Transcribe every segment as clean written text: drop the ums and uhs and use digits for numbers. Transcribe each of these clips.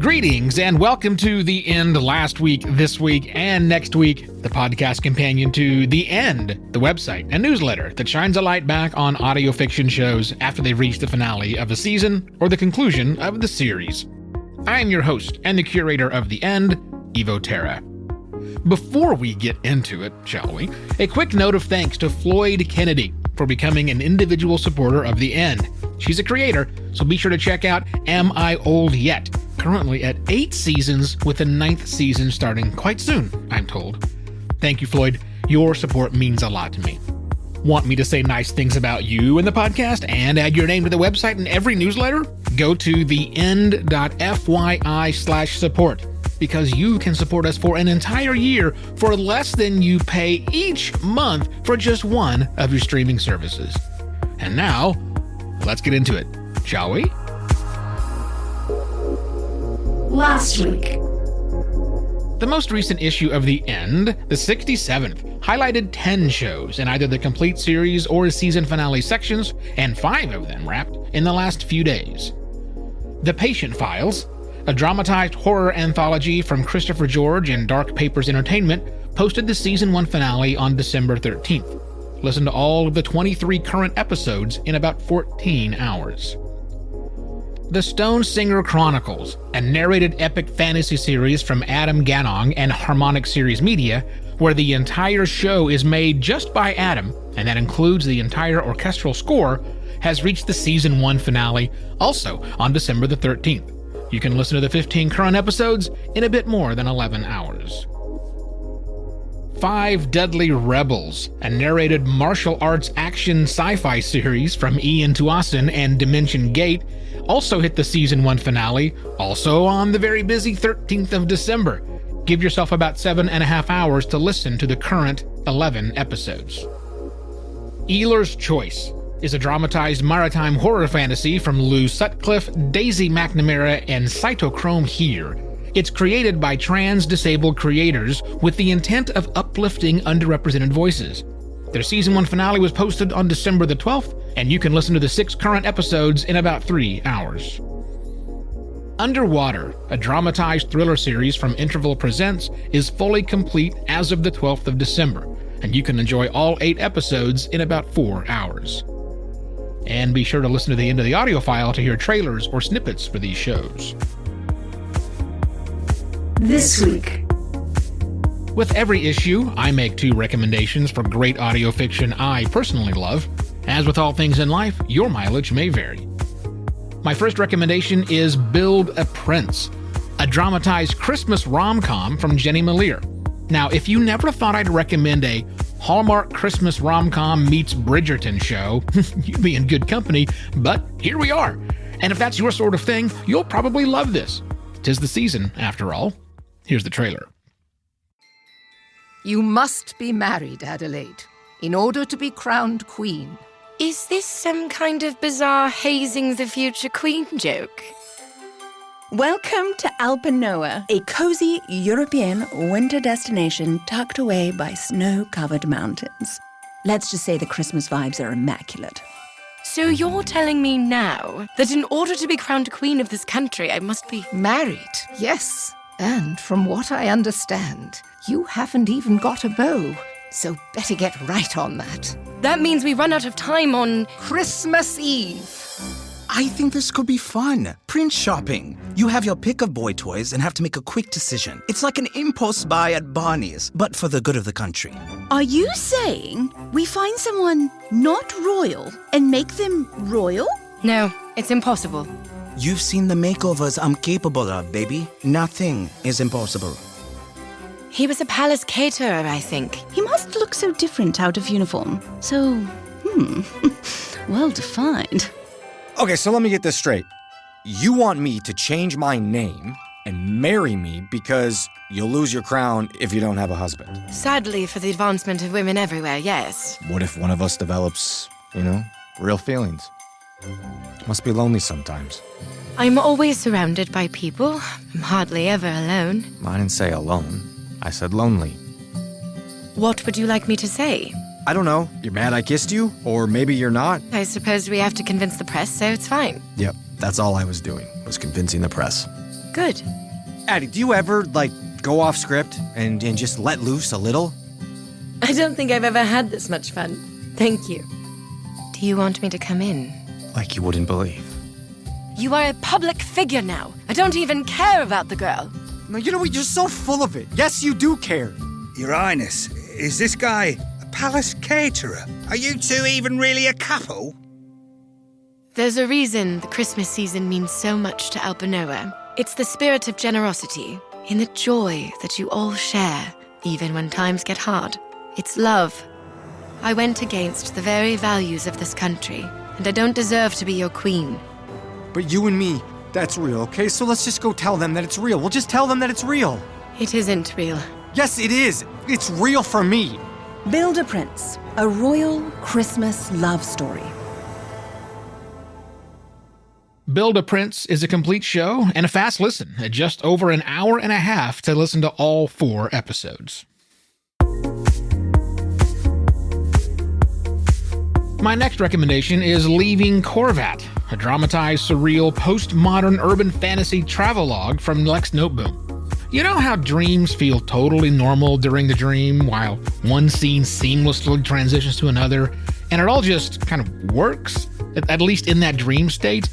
Greetings and welcome to The End last week, this week, and next week, the podcast companion to The End, the website and newsletter that shines a light back on audio fiction shows after they've reached the finale of a season or the conclusion of the series. I am your host and the curator of The End, Evo Terra. Before we get into it, shall we, a quick note of thanks to Flloyd Kennedy for becoming an individual supporter of The End. She's a creator, so be sure to check out Am I Old Yet? Currently at 8 seasons with the 9th season starting quite soon, I'm told. Thank you, Flloyd. Your support means a lot to me. Want me to say nice things about you in the podcast and add your name to the website in every newsletter? Go to theend.fyi/support because you can support us for an entire year for less than you pay each month for just one of your streaming services. And now, let's get into it, shall we? Last week. The most recent issue of The End, the 67th, highlighted 10 shows in either the complete series or season finale sections, and 5 of them wrapped in the last few days. The Patient Files, a dramatized horror anthology from Christopher George and Dark Papers Entertainment, posted the season 1 finale on December 13th. Listen to all of the 23 current episodes in about 14 hours. The Stone Singer Chronicles, a narrated epic fantasy series from Adam Ganong and Harmonic Series Media, where the entire show is made just by Adam, and that includes the entire orchestral score, has reached the season 1 finale, also on December the 13th. You can listen to the 15 current episodes in a bit more than 11 hours. Five Deadly Rebels, a narrated martial arts action sci-fi series from Ian Tuason and Dimension Gate, also hit the season 1 finale, also on the very busy 13th of December. Give yourself about 7.5 hours to listen to the current 11 episodes. Ealer's Choice is a dramatized maritime horror fantasy from Lou Sutcliffe, Daisy McNamara, and Cytochrome Here. It's created by trans-disabled creators with the intent of uplifting underrepresented voices. Their season 1 finale was posted on December the 12th, and you can listen to the 6 current episodes in about 3 hours. Underwater, a dramatized thriller series from Interval Presents, is fully complete as of the 12th of December, and you can enjoy all 8 episodes in about 4 hours. And be sure to listen to the end of the audio file to hear trailers or snippets for these shows. This week. With every issue, I make 2 recommendations for great audio fiction I personally love. As with all things in life, your mileage may vary. My first recommendation is Build a Prince, a dramatized Christmas rom-com from Jenny Malier. Now, if you never thought I'd recommend a Hallmark Christmas rom-com meets Bridgerton show, you'd be in good company, but here we are. And if that's your sort of thing, you'll probably love this. 'Tis the season, after all. Here's the trailer. You must be married, Adelaide, in order to be crowned queen. Is this some kind of bizarre hazing the future queen joke? Welcome to Alpenoa, a cozy European winter destination tucked away by snow-covered mountains. Let's just say the Christmas vibes are immaculate. So you're telling me now that in order to be crowned queen of this country, I must be Married, yes. And from what I understand, you haven't even got a beau. So better get right on that. That means we run out of time on Christmas Eve. I think this could be fun. Prince shopping. You have your pick of boy toys and have to make a quick decision. It's like an impulse buy at Barney's, but for the good of the country. Are you saying we find someone not royal and make them royal? No, it's impossible. You've seen the makeovers I'm capable of, baby. Nothing is impossible. He was a palace caterer, I think. He must look so different out of uniform. So, well defined. Okay, so let me get this straight. You want me to change my name and marry me because you'll lose your crown if you don't have a husband? Sadly, for the advancement of women everywhere, yes. What if one of us develops, real feelings? Must be lonely sometimes. I'm always surrounded by people. I'm hardly ever alone. I didn't say alone. I said lonely. What would you like me to say? I don't know. You're mad I kissed you? Or maybe you're not? I suppose we have to convince the press, so it's fine. Yep, that's all I was doing, was convincing the press. Good. Addie, do you ever, go off script and just let loose a little? I don't think I've ever had this much fun. Thank you. Do you want me to come in? Like you wouldn't believe. You are a public figure now. I don't even care about the girl. No, you know what? You're so full of it. Yes, you do care. Your Highness, is this guy a palace caterer? Are you two even really a couple? There's a reason the Christmas season means so much to Alpanoa. It's the spirit of generosity, in the joy that you all share, even when times get hard. It's love. I went against the very values of this country, and I don't deserve to be your queen. But you and me, that's real, okay? So let's just go tell them that it's real. We'll just tell them that it's real. It isn't real. Yes, it is. It's real for me. Build a Prince, a royal Christmas love story. Build a Prince is a complete show and a fast listen at just over an hour and a half to listen to all 4 episodes. My next recommendation is Leaving Corvat, a dramatized, surreal, postmodern urban fantasy travelogue from Lex Noteboom. You know how dreams feel totally normal during the dream, while one scene seamlessly transitions to another, and it all just kind of works, at least in that dream state?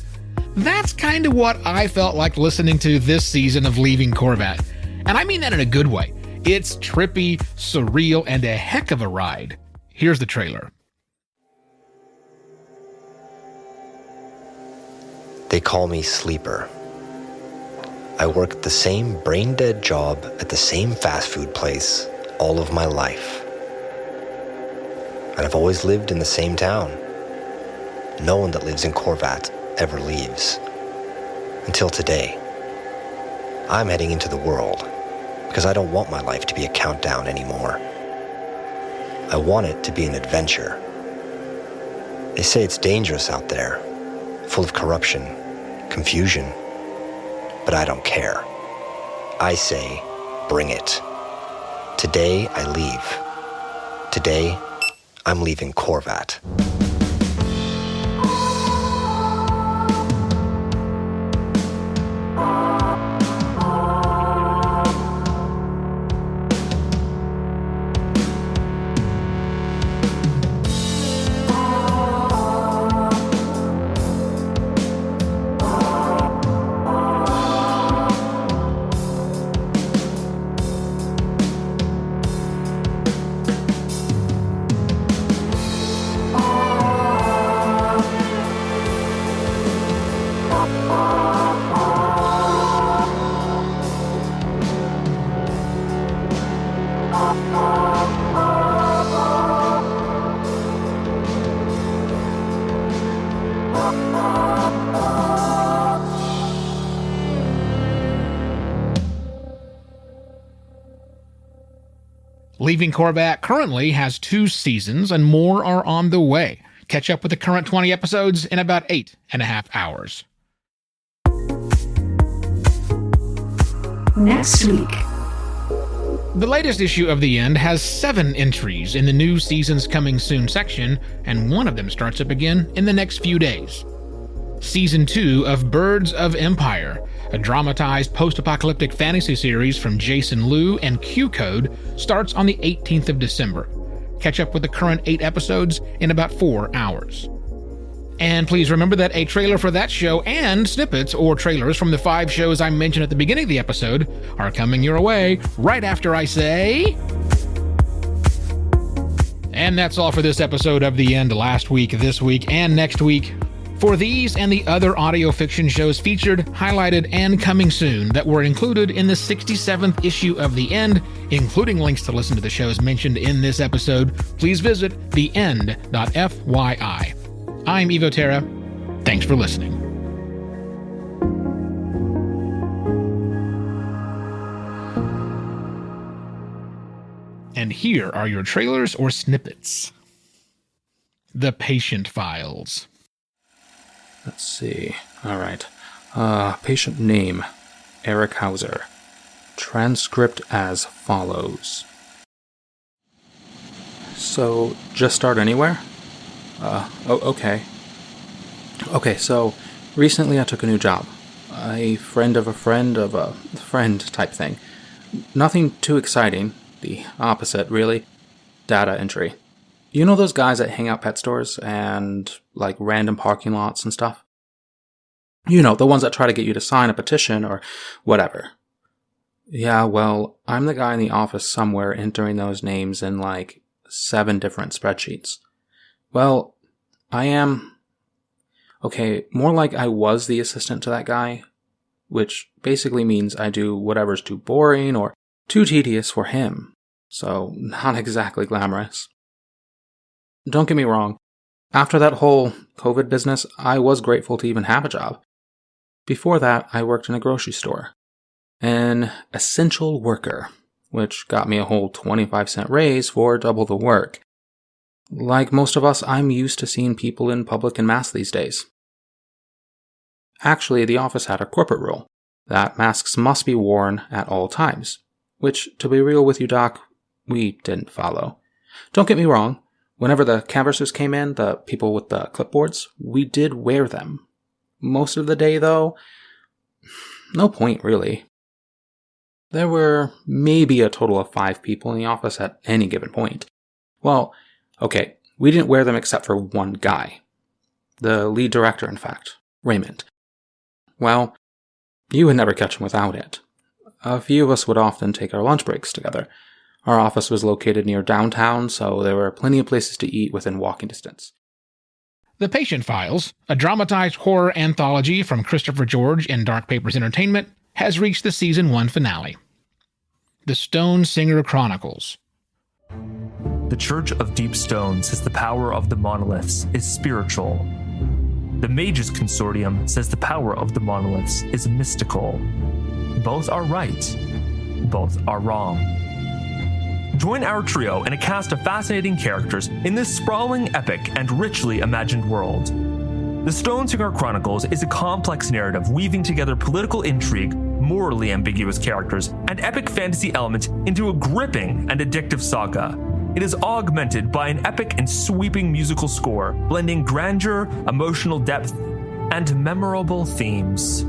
That's kind of what I felt like listening to this season of Leaving Corvat. And I mean that in a good way. It's trippy, surreal, and a heck of a ride. Here's the trailer. They call me Sleeper. I worked the same brain-dead job at the same fast food place all of my life. And I've always lived in the same town. No one that lives in Corvat ever leaves. Until today. I'm heading into the world because I don't want my life to be a countdown anymore. I want it to be an adventure. They say it's dangerous out there, full of corruption, confusion, but I don't care. I say, bring it. Today I leave. Today, I'm leaving Corvat. Leaving Corvat currently has 2 seasons and more are on the way. Catch up with the current 20 episodes in about 8.5 hours. Next week. The latest issue of The End has 7 entries in the new season's coming soon section, and one of them starts up again in the next few days. Season 2 of Birds of Empire, a dramatized post-apocalyptic fantasy series from Jason Liu and Q Code, starts on the 18th of December. Catch up with the current 8 episodes in about 4 hours. And please remember that a trailer for that show and snippets or trailers from the 5 shows I mentioned at the beginning of the episode are coming your way right after I say... And that's all for this episode of The End last week, this week, and next week. For these and the other audio fiction shows featured, highlighted, and coming soon that were included in the 67th issue of The End, including links to listen to the shows mentioned in this episode, please visit theend.fyi. I'm Evo Terra. Thanks for listening. And here are your trailers or snippets. The Patient Files. Let's see. All right. Patient name, Eric Hauser. Transcript as follows. So, just start anywhere? Okay. Okay, so, recently I took a new job. a friend of a friend type thing. Nothing too exciting. The opposite, really. Data entry. You know those guys that hang out pet stores and, like, random parking lots and stuff? You know, the ones that try to get you to sign a petition or whatever. Yeah, well, I'm the guy in the office somewhere entering those names in, like, 7 different spreadsheets. Well, I am... Okay, more like I was the assistant to that guy, which basically means I do whatever's too boring or too tedious for him. So, not exactly glamorous. Don't get me wrong. After that whole COVID business, I was grateful to even have a job. Before that, I worked in a grocery store. An essential worker, which got me a whole 25-cent raise for double the work. Like most of us, I'm used to seeing people in public en masse these days. Actually, the office had a corporate rule that masks must be worn at all times, which, to be real with you, Doc, we didn't follow. Don't get me wrong, whenever the canvassers came in, the people with the clipboards, we did wear them. Most of the day, though, no point, really. There were maybe a total of 5 people in the office at any given point. Well, okay, we didn't wear them except for one guy. The lead director, in fact, Raymond. Well, you would never catch him without it. A few of us would often take our lunch breaks together. Our office was located near downtown, so there were plenty of places to eat within walking distance. The Patient Files, a dramatized horror anthology from Christopher George and Dark Papers Entertainment, has reached the Season 1 finale. The Stone Singer Chronicles. The Church of Deep Stone says the power of the monoliths is spiritual. The Mages Consortium says the power of the monoliths is mystical. Both are right. Both are wrong. Join our trio and a cast of fascinating characters in this sprawling, epic, and richly imagined world. The Stone Singer Chronicles is a complex narrative weaving together political intrigue, morally ambiguous characters, and epic fantasy elements into a gripping and addictive saga. It is augmented by an epic and sweeping musical score, blending grandeur, emotional depth, and memorable themes.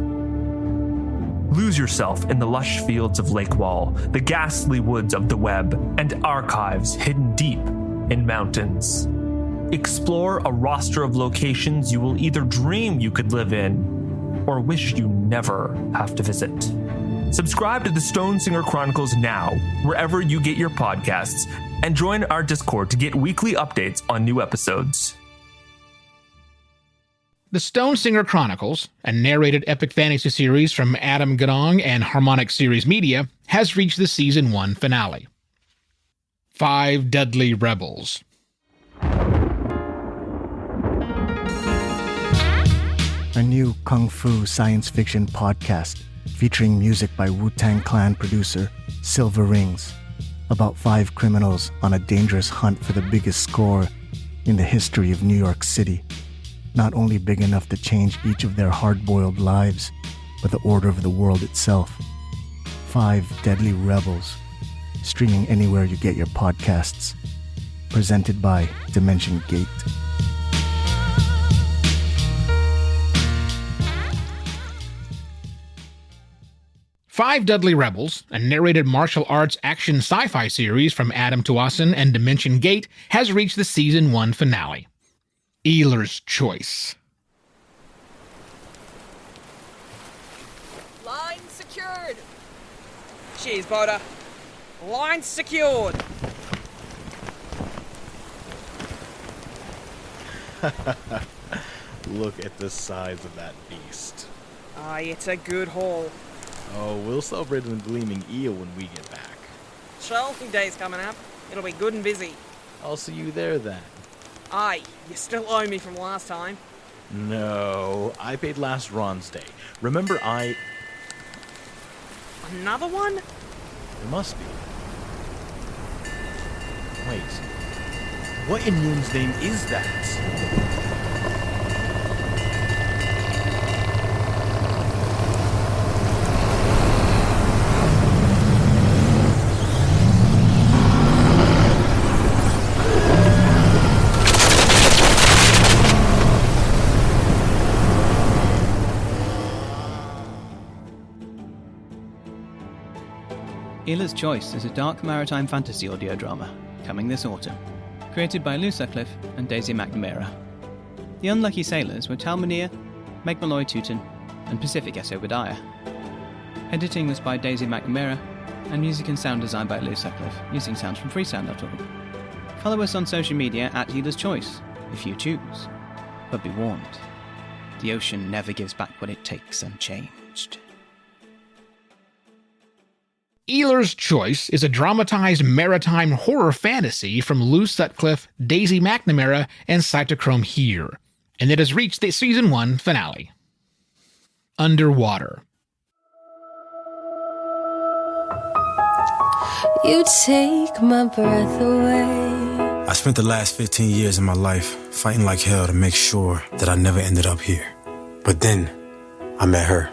Lose yourself in the lush fields of Lake Wall, the ghastly woods of the Web, and archives hidden deep in mountains. Explore a roster of locations you will either dream you could live in, or wish you never have to visit. Subscribe to the Stone Singer Chronicles now, wherever you get your podcasts, and join our Discord to get weekly updates on new episodes. The Stone Singer Chronicles, a narrated epic fantasy series from Adam Gadong and Harmonic Series Media, has reached the Season 1 finale. 5 Deadly Rebels. A new kung fu science fiction podcast featuring music by Wu-Tang Clan producer Silver Rings, about 5 criminals on a dangerous hunt for the biggest score in the history of New York City. Not only big enough to change each of their hard-boiled lives, but the order of the world itself. 5 Deadly Rebels, streaming anywhere you get your podcasts. Presented by Dimension Gate. Five Deadly Rebels, a narrated martial arts action sci-fi series from Adam Tuason and Dimension Gate, has reached the Season 1 finale. Eeler's Choice. Line secured. Cheers, Boda. Line secured. Look at the size of that beast. Aye, it's a good haul. Oh, we'll celebrate the gleaming eel when we get back. Shelfing day's coming up. It'll be good and busy. I'll see you there then. Aye, you still owe me from last time. No, I paid last Ron's day. Remember Another one? There must be. Wait. What in moon's name is that? Eela's Choice is a dark maritime fantasy audio drama, coming this autumn, created by Lou Sutcliffe and Daisy McNamara. The unlucky sailors were Tal Muneer, Meg Malloy Tootin, and Pacific S. Obadiah. Editing was by Daisy McNamara, and music and sound design by Lou Sutcliffe, using sounds from freesound.org. Follow us on social media at Eela's Choice, if you choose. But be warned, the ocean never gives back what it takes unchanged. Eela's Choice is a dramatized maritime horror fantasy from Lou Sutcliffe, Daisy McNamara, and Cytochrome here, and it has reached the Season 1 finale. Underwater. You take my breath away. I spent the last 15 years of my life fighting like hell to make sure that I never ended up here. But then, I met her.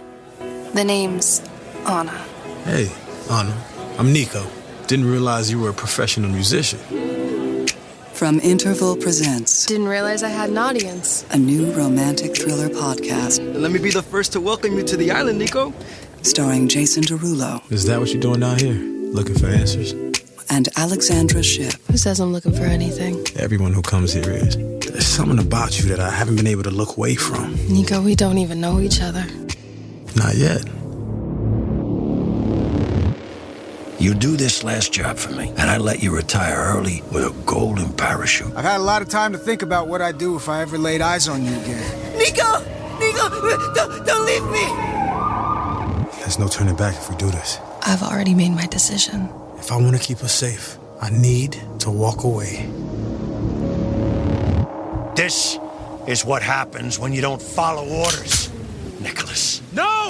The name's Anna. Hey, Anna. I'm Nico. Didn't realize you were a professional musician. From Interval Presents. Didn't realize I had an audience. A new romantic thriller podcast. Let me be the first to welcome you to the island, Nico. Starring Jason Derulo. Is that what you're doing down here? Looking for answers? And Alexandra Shipp. Who says I'm looking for anything? Everyone who comes here is. There's something about you that I haven't been able to look away from. Nico, we don't even know each other. Not yet. You do this last job for me, and I let you retire early with a golden parachute. I've had a lot of time to think about what I'd do if I ever laid eyes on you again. Nico! Nico! Don't leave me! There's no turning back if we do this. I've already made my decision. If I want to keep us safe, I need to walk away. This is what happens when you don't follow orders, Nicholas. No!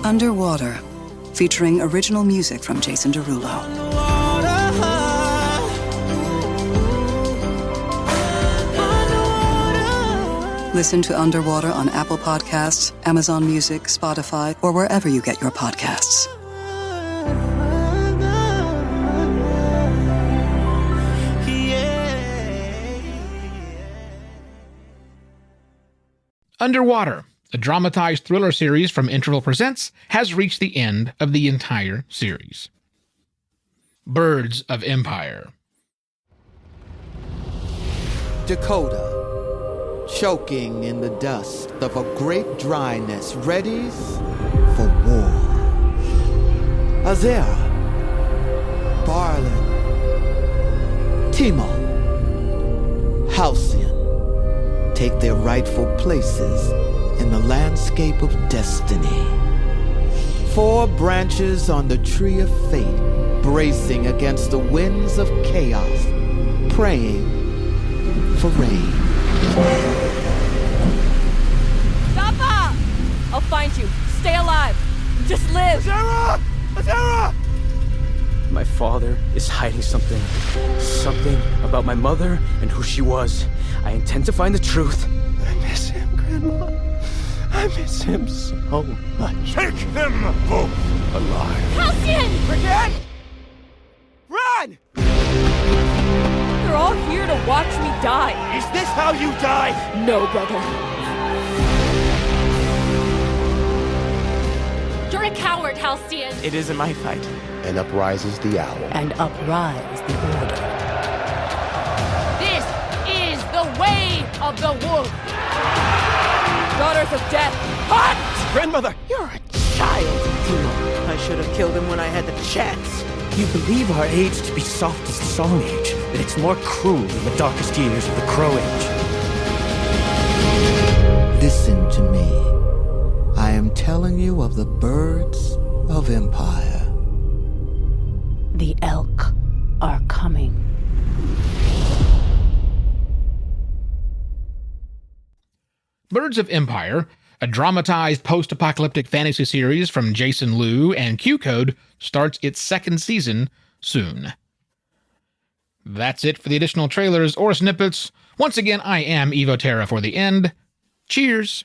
Underwater, featuring original music from Jason Derulo. Listen to Underwater on Apple Podcasts, Amazon Music, Spotify, or wherever you get your podcasts. Underwater, a dramatized thriller series from Interval Presents, has reached the end of the entire series. Birds of Empire. Dakota, choking in the dust of a great dryness, readies for war. Azera, Barlin, Timo, Halcyon take their rightful places in the landscape of destiny. 4 branches on the tree of fate, bracing against the winds of chaos, praying for rain. Papa! I'll find you. Stay alive. Just live. Azera! Azera! My father is hiding something. Something about my mother and who she was. I intend to find the truth. I miss him, Grandma. I miss him so much. Take them both alive. Halcyon! Forget! Run! They're all here to watch me die. Is this how you die? No, brother. You're a coward, Halcyon. It isn't my fight. And uprises the owl. And uprise the order. This is the way of the wolf. Daughters of death, hunt! Grandmother, you're a child. Timo, I should have killed him when I had the chance. You believe our age to be soft as the Song Age, but it's more cruel than the darkest years of the Crow Age. Listen to me. I am telling you of the birds of Empire. The elk are coming. Birds of Empire, a dramatized post-apocalyptic fantasy series from Jason Liu and Q-Code, starts its 2nd season soon. That's it for the additional trailers or snippets. Once again, I am Evo Terra for the end. Cheers!